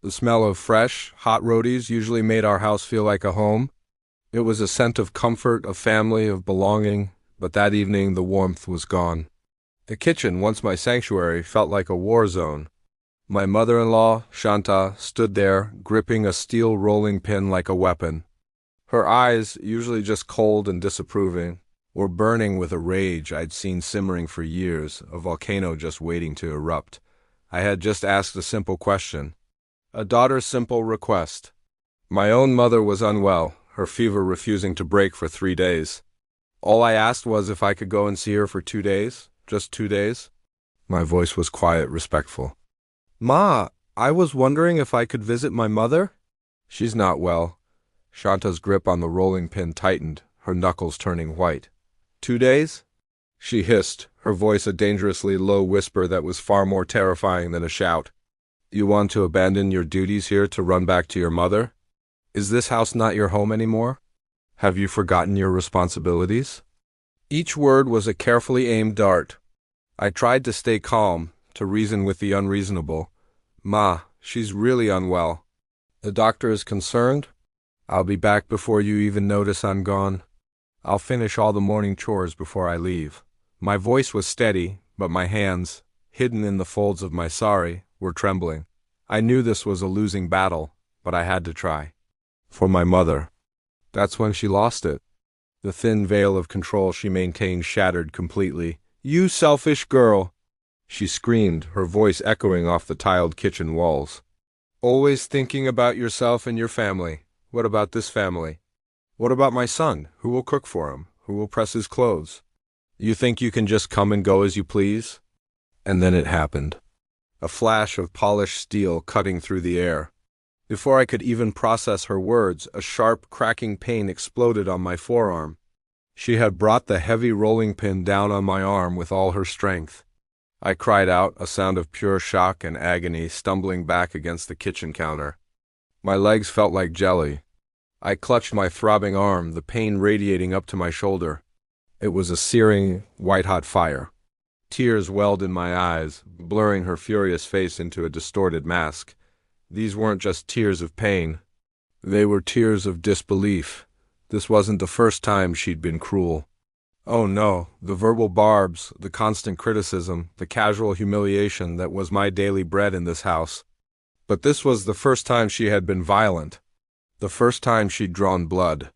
The smell of fresh, hot rotis usually made our house feel like a home. It was a scent of comfort, of family, of belonging, but that evening the warmth was gone. The kitchen, once my sanctuary, felt like a war zone. My mother-in-law, Shanta, stood there, gripping a steel rolling pin like a weapon. Her eyes, usually just cold and disapproving, were burning with a rage I'd seen simmering for years, a volcano just waiting to erupt. I had just asked a simple question. A daughter's simple request. My own mother was unwell, her fever refusing to break for 3 days. All I asked was if I could go and see her for 2 days, just 2 days. My voice was quiet, respectful. Ma, I was wondering if I could visit my mother? She's not well. Shanta's grip on the rolling pin tightened, her knuckles turning white. 2 days? She hissed, her voice a dangerously low whisper that was far more terrifying than a shout. You want to abandon your duties here to run back to your mother? Is this house not your home anymore? Have you forgotten your responsibilities? Each word was a carefully aimed dart. I tried to stay calm, to reason with the unreasonable. Ma, she's really unwell. The doctor is concerned? I'll be back before you even notice I'm gone. I'll finish all the morning chores before I leave. My voice was steady, but my hands, hidden in the folds of my sari, were trembling. I knew this was a losing battle, but I had to try. For my mother. That's when she lost it. The thin veil of control she maintained shattered completely. You selfish girl! She screamed, her voice echoing off the tiled kitchen walls. Always thinking about yourself and your family. What about this family? What about my son? Who will cook for him? Who will press his clothes? You think you can just come and go as you please? And then it happened. A flash of polished steel cutting through the air. Before I could even process her words, a sharp, cracking pain exploded on my forearm. She had brought the heavy rolling pin down on my arm with all her strength. I cried out, a sound of pure shock and agony, stumbling back against the kitchen counter. My legs felt like jelly. I clutched my throbbing arm, the pain radiating up to my shoulder. It was a searing, white-hot fire. Tears welled in my eyes, blurring her furious face into a distorted mask. These weren't just tears of pain. They were tears of disbelief. This wasn't the first time she'd been cruel. Oh no, the verbal barbs, the constant criticism, the casual humiliation that was my daily bread in this house. But this was the first time she had been violent. The first time she'd drawn blood.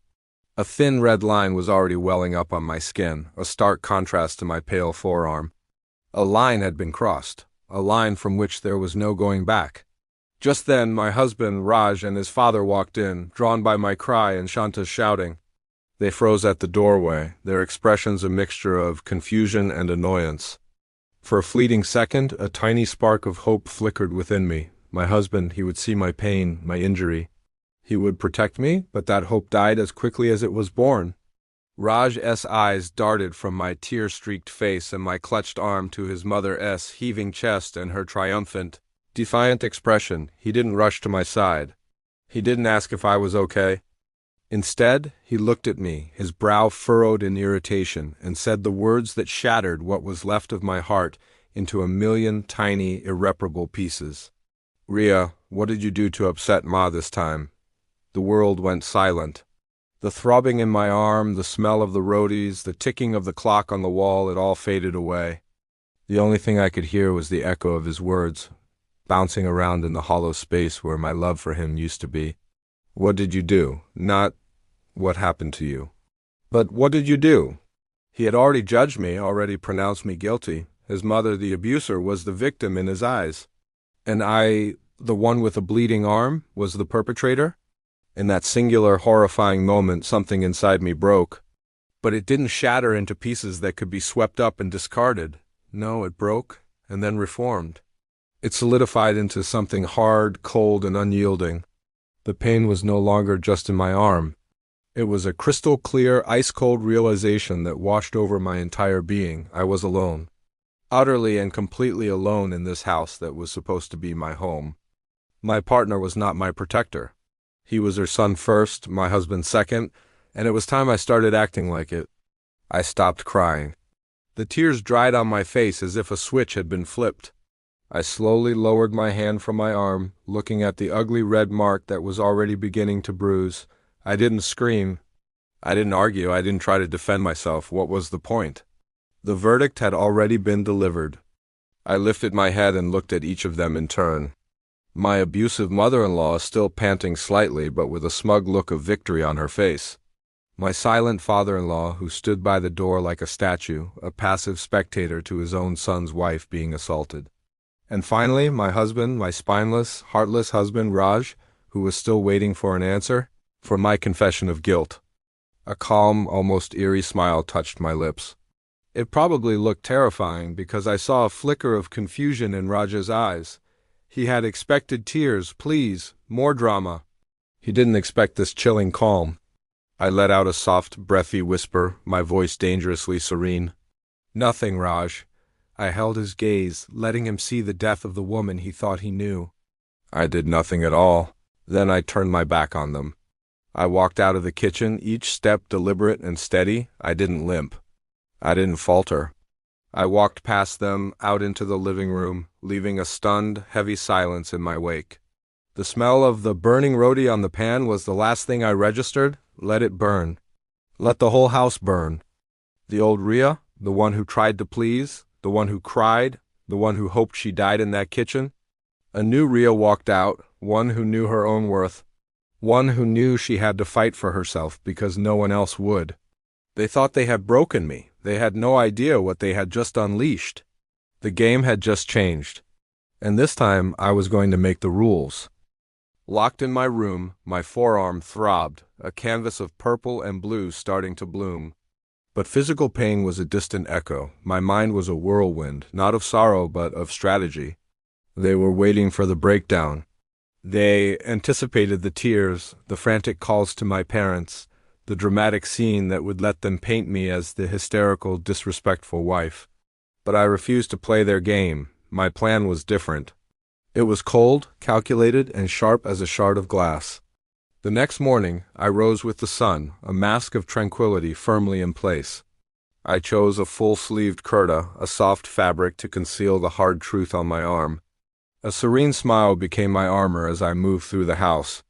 A thin red line was already welling up on my skin, a stark contrast to my pale forearm. A line had been crossed, a line from which there was no going back. Just then, my husband, Raj, and his father walked in, drawn by my cry and Shanta's shouting. They froze at the doorway, their expressions a mixture of confusion and annoyance. For a fleeting second, a tiny spark of hope flickered within me. My husband, he would see my pain, my injury. He would protect me, but that hope died as quickly as it was born. Raj's eyes darted from my tear-streaked face and my clutched arm to his mother's heaving chest and her triumphant, defiant expression. He didn't rush to my side. He didn't ask if I was okay. Instead, he looked at me, his brow furrowed in irritation, and said the words that shattered what was left of my heart into a million tiny, irreparable pieces. Ria, what did you do to upset Ma this time? The world went silent. The throbbing in my arm, the smell of the rotis, the ticking of the clock on the wall, it all faded away. The only thing I could hear was the echo of his words, bouncing around in the hollow space where my love for him used to be. What did you do? Not what happened to you. But what did you do? He had already judged me, already pronounced me guilty. His mother, the abuser, was the victim in his eyes. And I, the one with a bleeding arm, was the perpetrator? In that singular, horrifying moment, something inside me broke. But it didn't shatter into pieces that could be swept up and discarded. No, it broke, and then reformed. It solidified into something hard, cold, and unyielding. The pain was no longer just in my arm. It was a crystal-clear, ice-cold realization that washed over my entire being. I was alone. Utterly and completely alone in this house that was supposed to be my home. My partner was not my protector. He was her son first, my husband second, and it was time I started acting like it. I stopped crying. The tears dried on my face as if a switch had been flipped. I slowly lowered my hand from my arm, looking at the ugly red mark that was already beginning to bruise. I didn't scream. I didn't argue. I didn't try to defend myself. What was the point? The verdict had already been delivered. I lifted my head and looked at each of them in turn. My abusive mother-in-law still panting slightly, but with a smug look of victory on her face. My silent father-in-law, who stood by the door like a statue, a passive spectator to his own son's wife being assaulted. And finally, my husband, my spineless, heartless husband, Raj, who was still waiting for an answer, for my confession of guilt. A calm, almost eerie smile touched my lips. It probably looked terrifying because I saw a flicker of confusion in Raj's eyes. He had expected tears, pleas, more drama. He didn't expect this chilling calm. I let out a soft, breathy whisper, my voice dangerously serene. Nothing, Raj. I held his gaze, letting him see the death of the woman he thought he knew. I did nothing at all. Then I turned my back on them. I walked out of the kitchen, each step deliberate and steady. I didn't limp. I didn't falter. I walked past them, out into the living room, leaving a stunned, heavy silence in my wake. The smell of the burning roti on the pan was the last thing I registered. Let it burn. Let the whole house burn. The old Rhea, the one who tried to please, the one who cried, the one who hoped she died in that kitchen. A new Rhea walked out, one who knew her own worth, one who knew she had to fight for herself because no one else would. They thought they had broken me. They had no idea what they had just unleashed. The game had just changed. And this time I was going to make the rules. Locked in my room, my forearm throbbed, a canvas of purple and blue starting to bloom. But physical pain was a distant echo. My mind was a whirlwind, not of sorrow but of strategy. They were waiting for the breakdown. They anticipated the tears, the frantic calls to my parents, the dramatic scene that would let them paint me as the hysterical, disrespectful wife. But I refused to play their game. My plan was different. It was cold, calculated, and sharp as a shard of glass. The next morning, I rose with the sun, a mask of tranquility firmly in place. I chose a full-sleeved kurta, a soft fabric to conceal the hard truth on my arm. A serene smile became my armor as I moved through the house.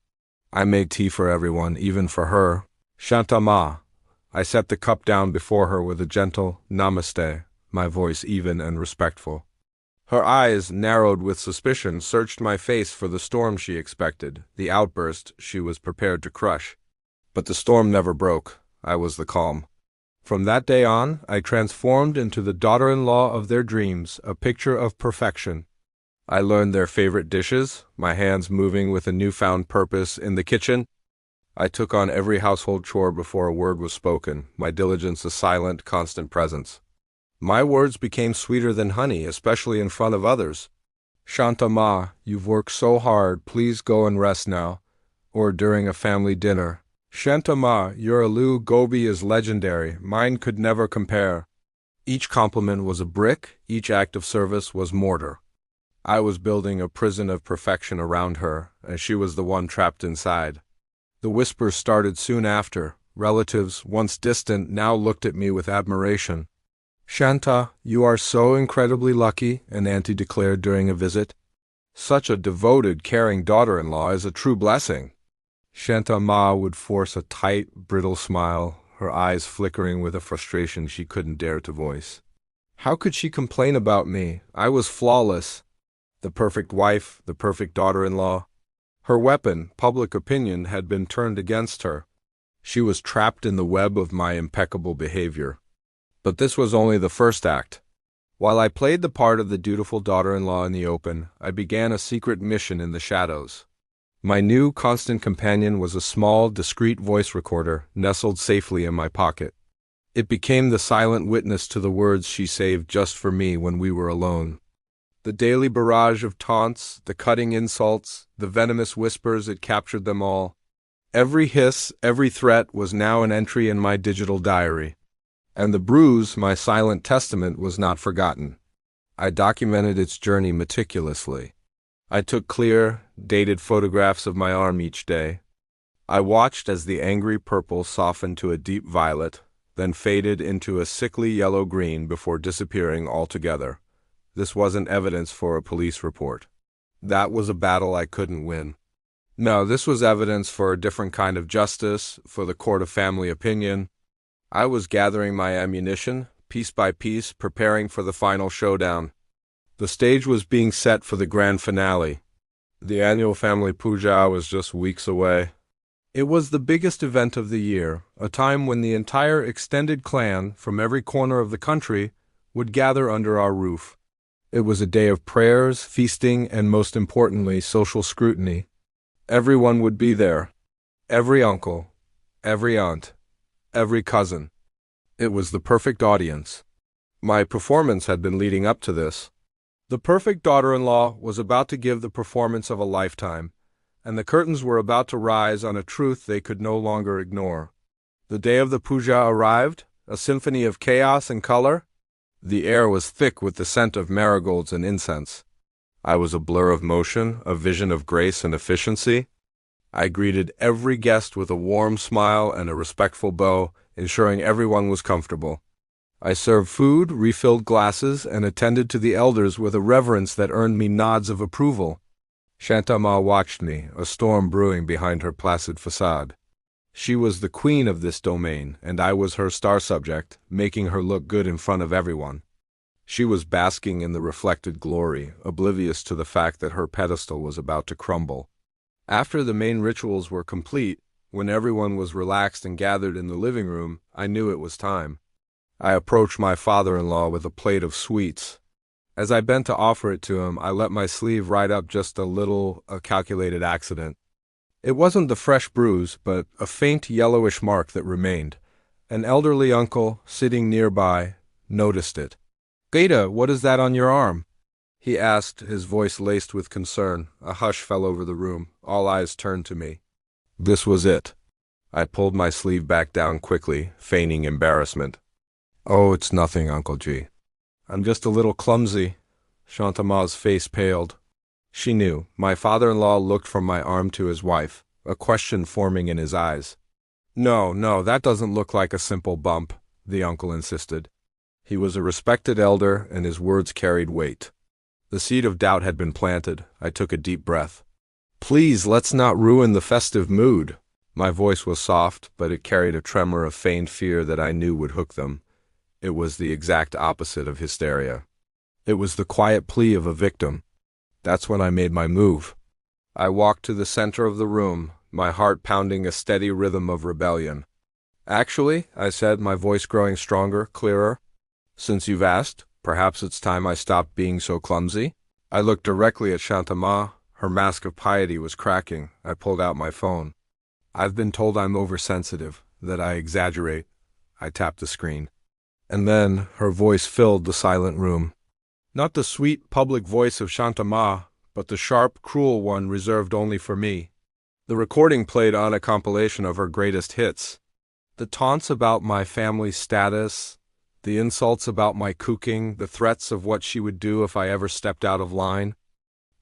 I made tea for everyone, even for her. Shanta Ma. I set the cup down before her with a gentle namaste, my voice even and respectful. Her eyes, narrowed with suspicion, searched my face for the storm she expected, the outburst she was prepared to crush. But the storm never broke. I was the calm. From that day on, I transformed into the daughter-in-law of their dreams, a picture of perfection. I learned their favorite dishes, my hands moving with a newfound purpose in the kitchen. I took on every household chore before a word was spoken, my diligence a silent, constant presence. My words became sweeter than honey, especially in front of others. Shanta Ma, you've worked so hard, please go and rest now. Or during a family dinner. Shanta Ma, your aloo gobi is legendary, mine could never compare. Each compliment was a brick, each act of service was mortar. I was building a prison of perfection around her, and she was the one trapped inside. The whispers started soon after. Relatives, once distant, now looked at me with admiration. Shanta, you are so incredibly lucky, an auntie declared during a visit. Such a devoted, caring daughter-in-law is a true blessing. Shanta Ma would force a tight, brittle smile, her eyes flickering with a frustration she couldn't dare to voice. How could she complain about me? I was flawless. The perfect wife, the perfect daughter-in-law. Her weapon, public opinion, had been turned against her. She was trapped in the web of my impeccable behavior. But this was only the first act. While I played the part of the dutiful daughter-in-law in the open, I began a secret mission in the shadows. My new constant companion was a small, discreet voice recorder nestled safely in my pocket. It became the silent witness to the words she saved just for me when we were alone. The daily barrage of taunts, the cutting insults, the venomous whispers, it captured them all. Every hiss, every threat was now an entry in my digital diary. And the bruise, my silent testament, was not forgotten. I documented its journey meticulously. I took clear, dated photographs of my arm each day. I watched as the angry purple softened to a deep violet, then faded into a sickly yellow-green before disappearing altogether. This wasn't evidence for a police report. That was a battle I couldn't win. No, this was evidence for a different kind of justice, for the court of family opinion. I was gathering my ammunition, piece by piece, preparing for the final showdown. The stage was being set for the grand finale. The annual family puja was just weeks away. It was the biggest event of the year, a time when the entire extended clan from every corner of the country would gather under our roof. It was a day of prayers, feasting, and most importantly, social scrutiny. Everyone would be there. Every uncle, every aunt, every cousin. It was the perfect audience. My performance had been leading up to this. The perfect daughter-in-law was about to give the performance of a lifetime, and the curtains were about to rise on a truth they could no longer ignore. The day of the puja arrived, a symphony of chaos and color. The air was thick with the scent of marigolds and incense. I was a blur of motion, a vision of grace and efficiency. I greeted every guest with a warm smile and a respectful bow, ensuring everyone was comfortable. I served food, refilled glasses, and attended to the elders with a reverence that earned me nods of approval. Shantama watched me, a storm brewing behind her placid facade. She was the queen of this domain, and I was her star subject, making her look good in front of everyone. She was basking in the reflected glory, oblivious to the fact that her pedestal was about to crumble. After the main rituals were complete, when everyone was relaxed and gathered in the living room, I knew it was time. I approached my father-in-law with a plate of sweets. As I bent to offer it to him, I let my sleeve ride up just a calculated accident. It wasn't the fresh bruise, but a faint yellowish mark that remained. An elderly uncle, sitting nearby, noticed it. "Gita, what is that on your arm?" he asked, his voice laced with concern. A hush fell over the room. All eyes turned to me. This was it. I pulled my sleeve back down quickly, feigning embarrassment. "Oh, it's nothing, Uncle G. I'm just a little clumsy." Shantama's face paled. She knew. My father-in-law looked from my arm to his wife, a question forming in his eyes. No, that doesn't look like a simple bump," the uncle insisted. He was a respected elder, and his words carried weight. The seed of doubt had been planted. I took a deep breath. "Please, let's not ruin the festive mood." My voice was soft, but it carried a tremor of feigned fear that I knew would hook them. It was the exact opposite of hysteria. It was the quiet plea of a victim. That's when I made my move. I walked to the center of the room, my heart pounding a steady rhythm of rebellion. "Actually," I said, my voice growing stronger, clearer, "since you've asked, perhaps it's time I stopped being so clumsy." I looked directly at Shantama. Her mask of piety was cracking. I pulled out my phone. "I've been told I'm oversensitive, that I exaggerate." I tapped the screen. And then her voice filled the silent room. Not the sweet, public voice of Shantama, but the sharp, cruel one reserved only for me. The recording played on a compilation of her greatest hits. The taunts about my family status, the insults about my cooking, the threats of what she would do if I ever stepped out of line.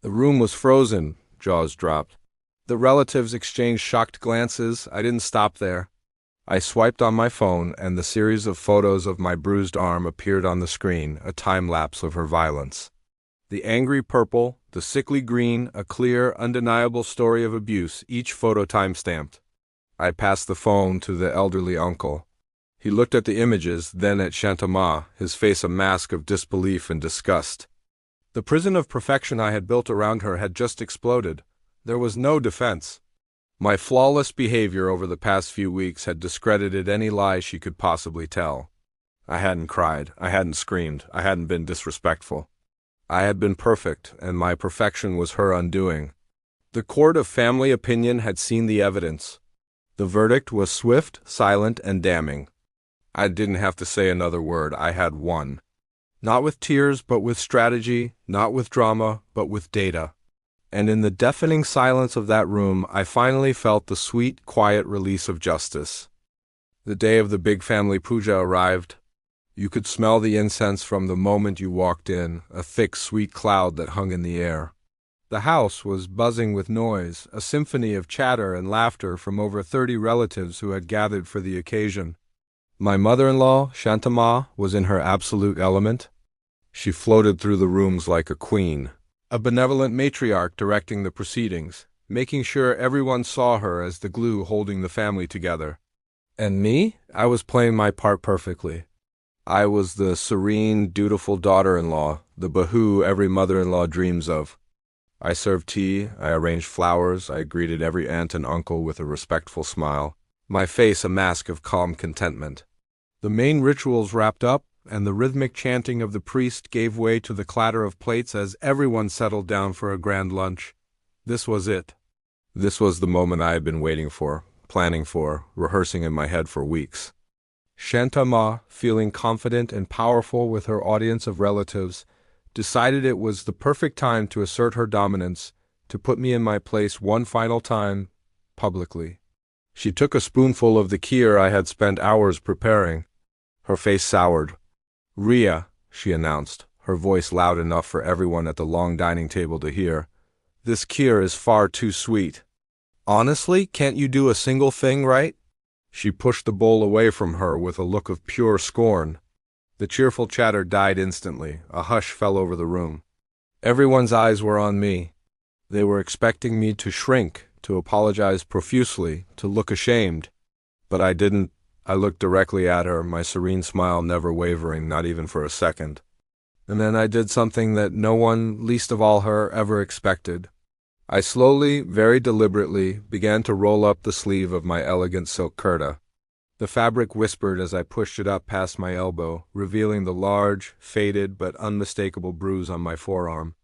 The room was frozen, jaws dropped. The relatives exchanged shocked glances. I didn't stop there. I swiped on my phone, and the series of photos of my bruised arm appeared on the screen, a time-lapse of her violence. The angry purple, the sickly green, a clear, undeniable story of abuse, each photo time-stamped. I passed the phone to the elderly uncle. He looked at the images, then at Shantama, his face a mask of disbelief and disgust. The prison of perfection I had built around her had just exploded. There was no defense. My flawless behavior over the past few weeks had discredited any lie she could possibly tell. I hadn't cried, I hadn't screamed, I hadn't been disrespectful. I had been perfect, and my perfection was her undoing. The court of family opinion had seen the evidence. The verdict was swift, silent, and damning. I didn't have to say another word. I had won. Not with tears, but with strategy, not with drama, but with data. And in the deafening silence of that room, I finally felt the sweet, quiet release of justice. The day of the big family puja arrived. You could smell the incense from the moment you walked in, a thick, sweet cloud that hung in the air. The house was buzzing with noise, a symphony of chatter and laughter from over 30 relatives who had gathered for the occasion. My mother-in-law, Shantama, was in her absolute element. She floated through the rooms like a queen, a benevolent matriarch directing the proceedings, making sure everyone saw her as the glue holding the family together. And me? I was playing my part perfectly. I was the serene, dutiful daughter-in-law, the Bahoo every mother-in-law dreams of. I served tea, I arranged flowers, I greeted every aunt and uncle with a respectful smile, my face a mask of calm contentment. The main rituals wrapped up, and the rhythmic chanting of the priest gave way to the clatter of plates as everyone settled down for a grand lunch. This was it. This was the moment I had been waiting for, planning for, rehearsing in my head for weeks. Shanta Ma, feeling confident and powerful with her audience of relatives, decided it was the perfect time to assert her dominance, to put me in my place one final time, publicly. She took a spoonful of the kheer I had spent hours preparing. Her face soured. "Ria," she announced, her voice loud enough for everyone at the long dining table to hear, "this kheer is far too sweet. Honestly, can't you do a single thing right?" She pushed the bowl away from her with a look of pure scorn. The cheerful chatter died instantly. A hush fell over the room. Everyone's eyes were on me. They were expecting me to shrink, to apologize profusely, to look ashamed. But I didn't. I looked directly at her, my serene smile never wavering, not even for a second. And then I did something that no one, least of all her, ever expected. I slowly, very deliberately, began to roll up the sleeve of my elegant silk kurta. The fabric whispered as I pushed it up past my elbow, revealing the large, faded but unmistakable bruise on my forearm.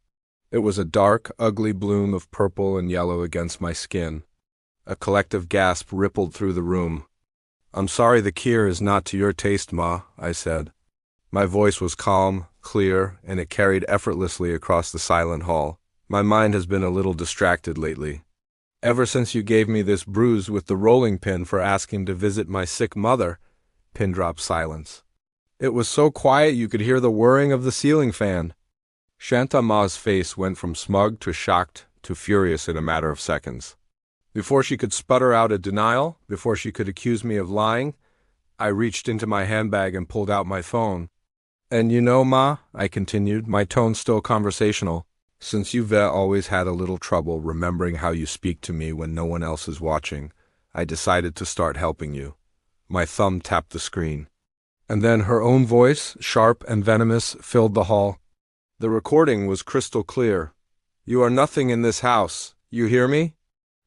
It was a dark, ugly bloom of purple and yellow against my skin. A collective gasp rippled through the room. "I'm sorry the kheer is not to your taste, Ma," I said. My voice was calm, clear, and it carried effortlessly across the silent hall. "My mind has been a little distracted lately. Ever since you gave me this bruise with the rolling pin for asking to visit my sick mother," pin drop silence. "It was so quiet you could hear the whirring of the ceiling fan." Shanta Ma's face went from smug to shocked to furious in a matter of seconds. Before she could sputter out a denial, before she could accuse me of lying, I reached into my handbag and pulled out my phone. "And you know, Ma," I continued, my tone still conversational, "since you've always had a little trouble remembering how you speak to me when no one else is watching, I decided to start helping you." My thumb tapped the screen. And then her own voice, sharp and venomous, filled the hall. The recording was crystal clear. "You are nothing in this house. You hear me?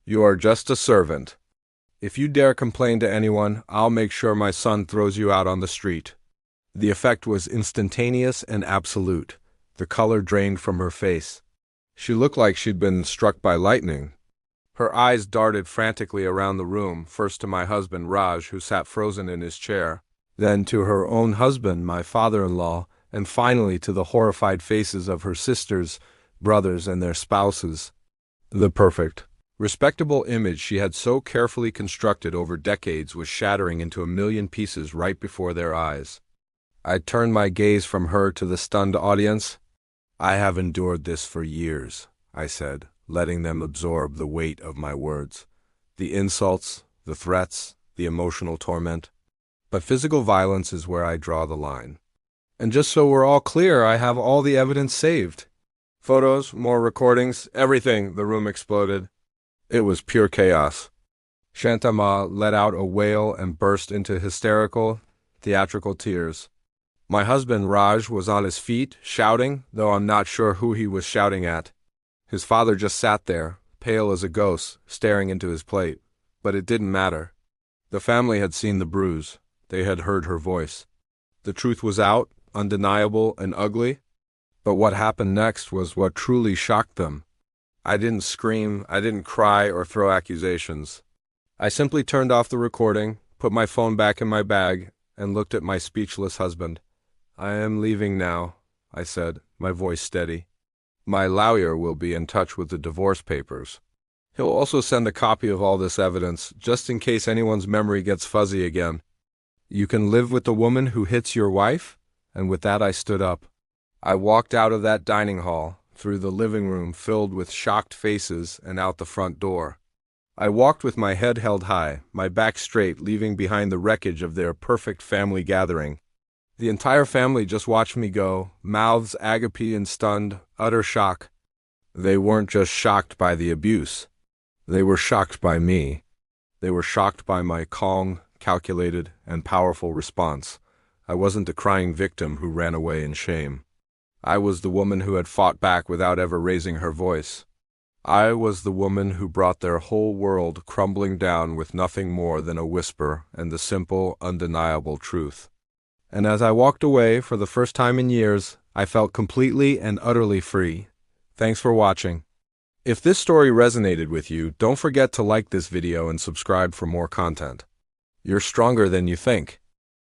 You are just a servant. If you dare complain to anyone, I'll make sure my son throws you out on the street." The effect was instantaneous and absolute. The color drained from her face. She looked like she'd been struck by lightning. Her eyes darted frantically around the room, first to my husband Raj, who sat frozen in his chair, then to her own husband, my father-in-law, and finally to the horrified faces of her sisters, brothers, and their spouses. The perfect, respectable image she had so carefully constructed over decades was shattering into a million pieces right before their eyes. I turned my gaze from her to the stunned audience. "I have endured this for years," I said, letting them absorb the weight of my words. The insults, the threats, the emotional torment. But physical violence is where I draw the line. And just so we're all clear, I have all the evidence saved. Photos, more recordings, everything, the room exploded. It was pure chaos. Shanta Ma let out a wail and burst into hysterical, theatrical tears. My husband Raj was on his feet, shouting, though I'm not sure who he was shouting at. His father just sat there, pale as a ghost, staring into his plate. But it didn't matter. The family had seen the bruise. They had heard her voice. The truth was out, undeniable and ugly. But what happened next was what truly shocked them. I didn't scream, I didn't cry or throw accusations. I simply turned off the recording, put my phone back in my bag, and looked at my speechless husband. "I am leaving now," I said, my voice steady. "My lawyer will be in touch with the divorce papers. He'll also send a copy of all this evidence, just in case anyone's memory gets fuzzy again. You can live with the woman who hits your wife?" And with that I stood up. I walked out of that dining hall, through the living room filled with shocked faces, and out the front door. I walked with my head held high, my back straight, leaving behind the wreckage of their perfect family gathering. The entire family just watched me go, mouths agape in stunned, utter shock. They weren't just shocked by the abuse. They were shocked by me. They were shocked by my calm, calculated, and powerful response. I wasn't a crying victim who ran away in shame. I was the woman who had fought back without ever raising her voice. I was the woman who brought their whole world crumbling down with nothing more than a whisper and the simple, undeniable truth. And as I walked away for the first time in years, I felt completely and utterly free. Thanks for watching. If this story resonated with you, don't forget to like this video and subscribe for more content. You're stronger than you think.